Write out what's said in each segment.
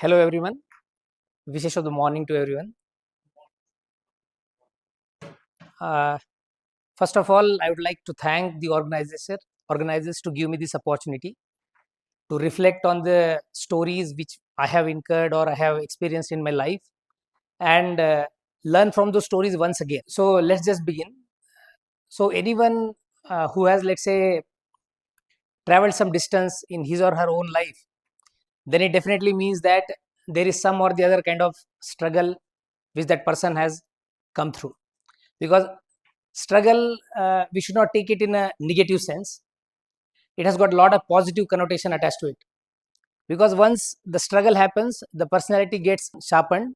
Hello everyone. Wishes of the morning to everyone. Uh, First of all, I would like to thank the organizers to give me this opportunity to reflect on the stories which I have incurred or I have experienced in my life and learn from those stories once again. So let's just begin. So anyone who has, let's say, traveled some distance in his or her own life, then it definitely means that there is some or the other kind of struggle which that person has come through. Because struggle, we should not take it in a negative sense. It has got a lot of positive connotation attached to it. Because once the struggle happens, the personality gets sharpened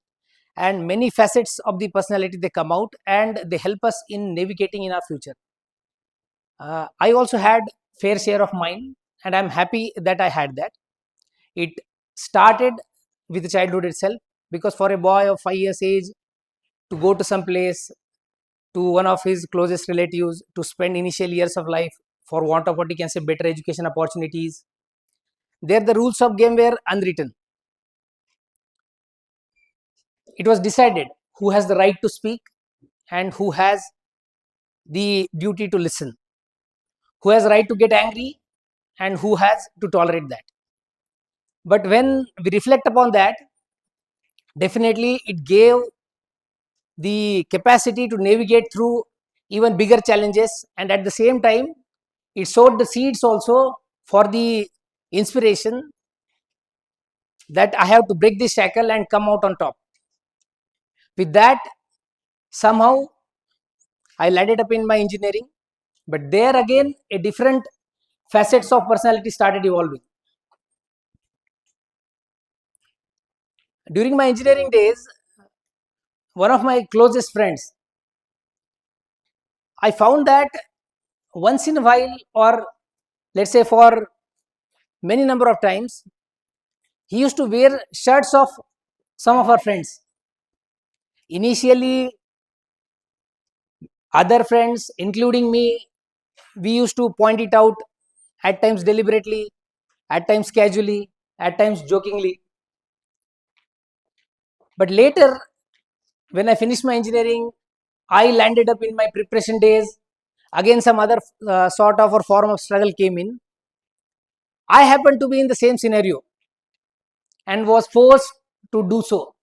and many facets of the personality they come out and they help us in navigating in our future. I also had fair share of mine and I'm happy that I had that. It started with childhood itself, because for a boy of 5 years age to go to some place, to one of his closest relatives, to spend initial years of life for want of what you can say better education opportunities, there the rules of game were unwritten. It was decided who has the right to speak and who has the duty to listen, who has right to get angry and who has to tolerate that. But when we reflect upon that, definitely it gave the capacity to navigate through even bigger challenges, and at the same time it sowed the seeds also for the inspiration that I have to break this shackle and come out on top. With that, somehow I landed up in my engineering, but there again a different facets of personality started evolving. During my engineering days, one of my closest friends, I found that once in a while, or let's say for many number of times, he used to wear shirts of some of our friends. Initially, other friends, including me, we used to point it out, at times deliberately, at times casually, at times jokingly. But later, when I finished my engineering, I landed up in my preparation days. Again, some other sort of or form of struggle came in. I happened to be in the same scenario and was forced to do so.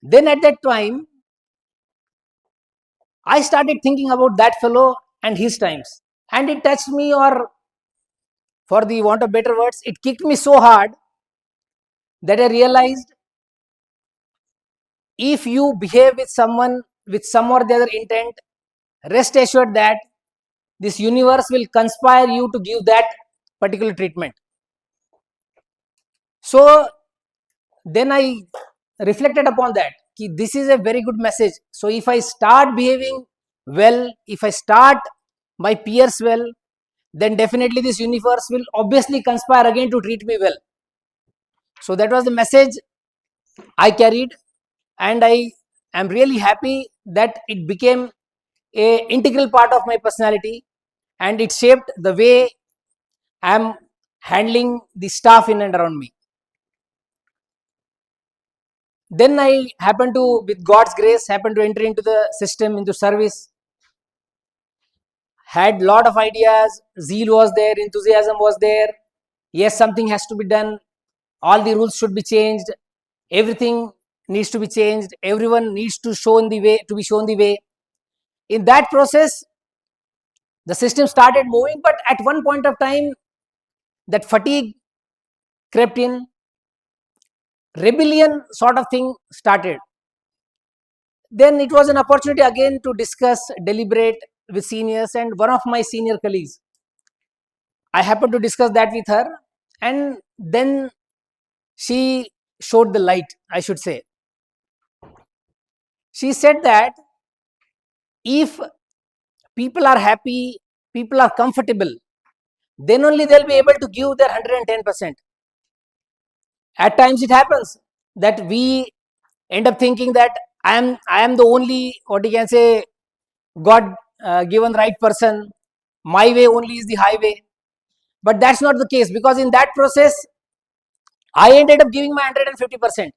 Then at that time, I started thinking about that fellow and his times. And it touched me, or for the want of better words, it kicked me so hard that I realized if you behave with someone with some or the other intent, rest assured that this universe will conspire you to give that particular treatment. So then I reflected upon that. This is a very good message. So if I start behaving well, if I start my peers well, then definitely this universe will obviously conspire again to treat me well. So that was the message I carried, and I am really happy that it became a integral part of my personality, and it shaped the way I am handling the staff in and around me. Then I happened to, with God's grace, happened to enter into the system, into service. Had lot of ideas, zeal was there, enthusiasm was there. Yes, something has to be done. All the rules should be changed. Everything needs to be changed. Everyone needs to shown the way, to be shown the way. In that process, the system started moving, but at one point of time, that fatigue crept in. Rebellion sort of thing started. Then it was an opportunity again to discuss, deliberate with seniors, and one of my senior colleagues, I happened to discuss that with her, and then she showed the light, I should say. She said that if people are happy, people are comfortable, then only they'll be able to give their 110%. At times it happens that we end up thinking that I am the only, what you can say, God given right person. My way only is the highway. But that's not the case, because in that process, I ended up giving my 150%.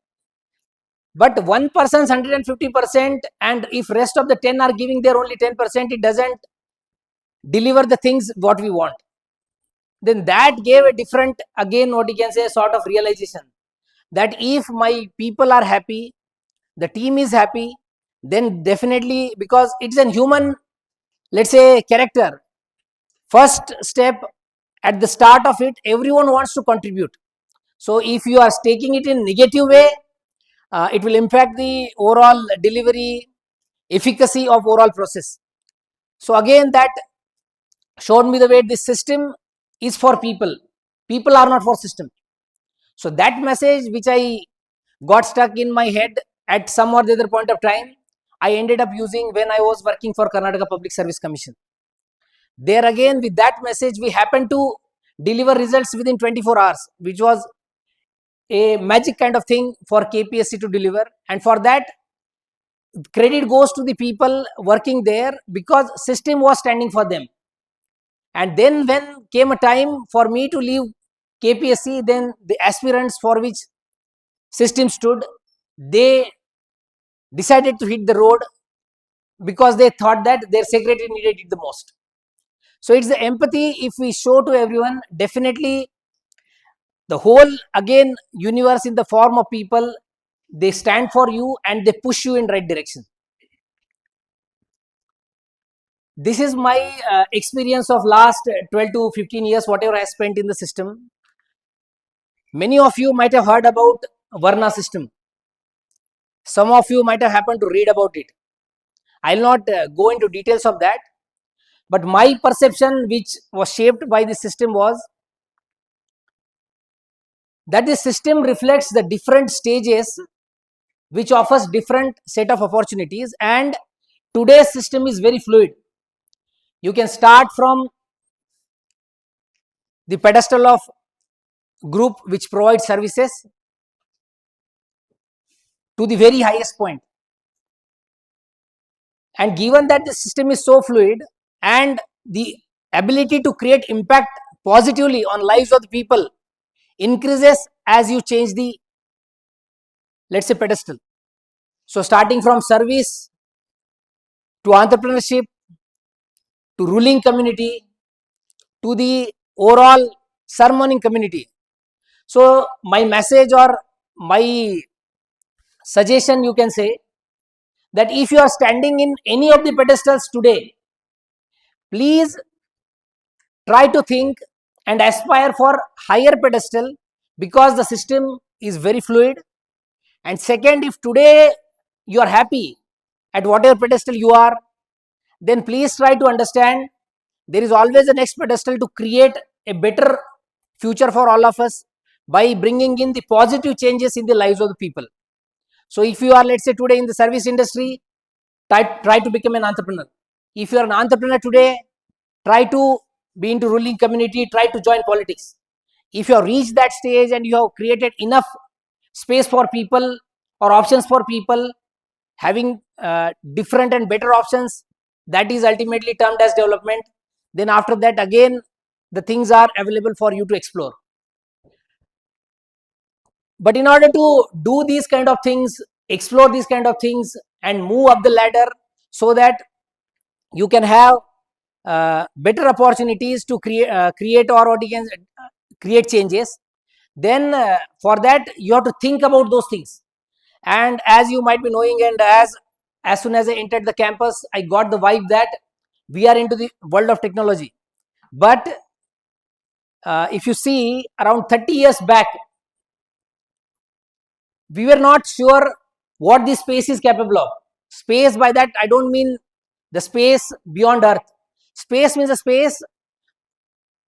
But one person's 150%, and if rest of the 10 are giving their only 10%, it doesn't deliver the things what we want. Then that gave a different, again, what you can say, sort of realization that if my people are happy, the team is happy, then definitely, because it's a human, let's say, character. First step, at the start of it, everyone wants to contribute. So if you are taking it in negative way, it will impact the overall delivery efficacy of overall process. So again, that showed me the way this system is for people. People are not for system. So that message which I got stuck in my head at some or the other point of time, I ended up using when I was working for Karnataka Public Service Commission. There again, with that message, we happened to deliver results within 24 hours, which was a magic kind of thing for KPSC to deliver. And for that, credit goes to the people working there, because system was standing for them. And then when came a time for me to leave KPSC, then the aspirants for which system stood, they decided to hit the road because they thought that their secretary needed it the most. So it's the empathy if we show to everyone, definitely the whole, again, universe in the form of people, they stand for you and they push you in right direction. This is my experience of last 12 to 15 years, whatever I spent in the system. Many of you might have heard about Varna system. Some of you might have happened to read about it. I'll not go into details of that, but my perception, which was shaped by the system, was that the system reflects the different stages which offers different set of opportunities, and today's system is very fluid. You can start from the pedestal of group which provides services to the very highest point. And given that the system is so fluid, and the ability to create impact positively on lives of the people increases as you change the, let's say, pedestal. So starting from service to entrepreneurship to ruling community to the overall sermoning community. So my message or my suggestion, you can say, that if you are standing in any of the pedestals today, please try to think and aspire for higher pedestal, because the system is very fluid. And second, if today you are happy at whatever pedestal you are, then please try to understand there is always a next pedestal to create a better future for all of us by bringing in the positive changes in the lives of the people. So if you are, let's say, today in the service industry, try to become an entrepreneur. If you are an entrepreneur today, try to be into ruling community, try to join politics. If you have reached that stage and you have created enough space for people or options for people having different and better options, that is ultimately termed as development. Then after that, again, the things are available for you to explore. But in order to do these kind of things, explore these kind of things and move up the ladder, so that you can have better opportunities to create or what you can create changes, then for that you have to think about those things. And as you might be knowing, and as soon as I entered the campus, I got the vibe that we are into the world of technology. But if you see, around 30 years back, we were not sure what this space is capable of. Space, by that I don't mean the space beyond earth. Space means a space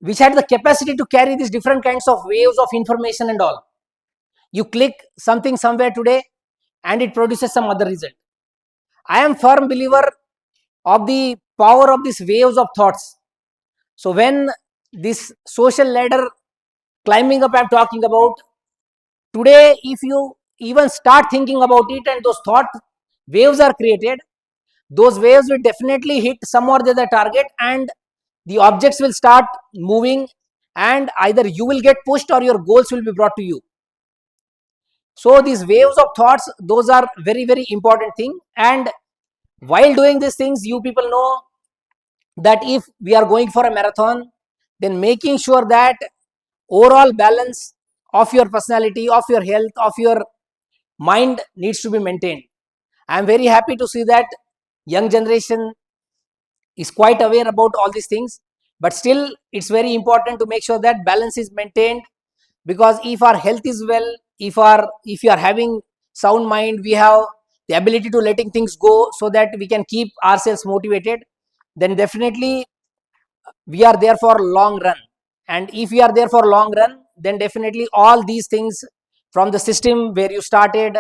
which had the capacity to carry these different kinds of waves of information and all. You click something somewhere today and it produces some other result. I am firm believer of the power of these waves of thoughts. So when this social ladder climbing up I am talking about, today if you even start thinking about it and those thought waves are created, those waves will definitely hit some or the other target, and the objects will start moving, and either you will get pushed or your goals will be brought to you. So these waves of thoughts, those are very, very important thing. And while doing these things, you people know that if we are going for a marathon, then making sure that overall balance of your personality, of your health, of your mind needs to be maintained. I am very happy to see that young generation is quite aware about all these things, but still it's very important to make sure that balance is maintained, because if our health is well, if you are having sound mind, we have the ability to letting things go so that we can keep ourselves motivated, then definitely we are there for long run. And if we are there for long run, then definitely all these things from the system where you started,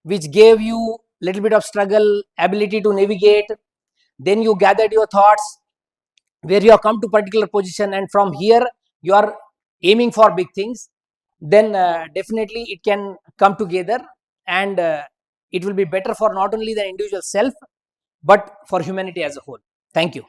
which gave you little bit of struggle, ability to navigate, then you gathered your thoughts, where you have come to particular position, and from here you are aiming for big things, then definitely it can come together, and it will be better for not only the individual self but for humanity as a whole. Thank you.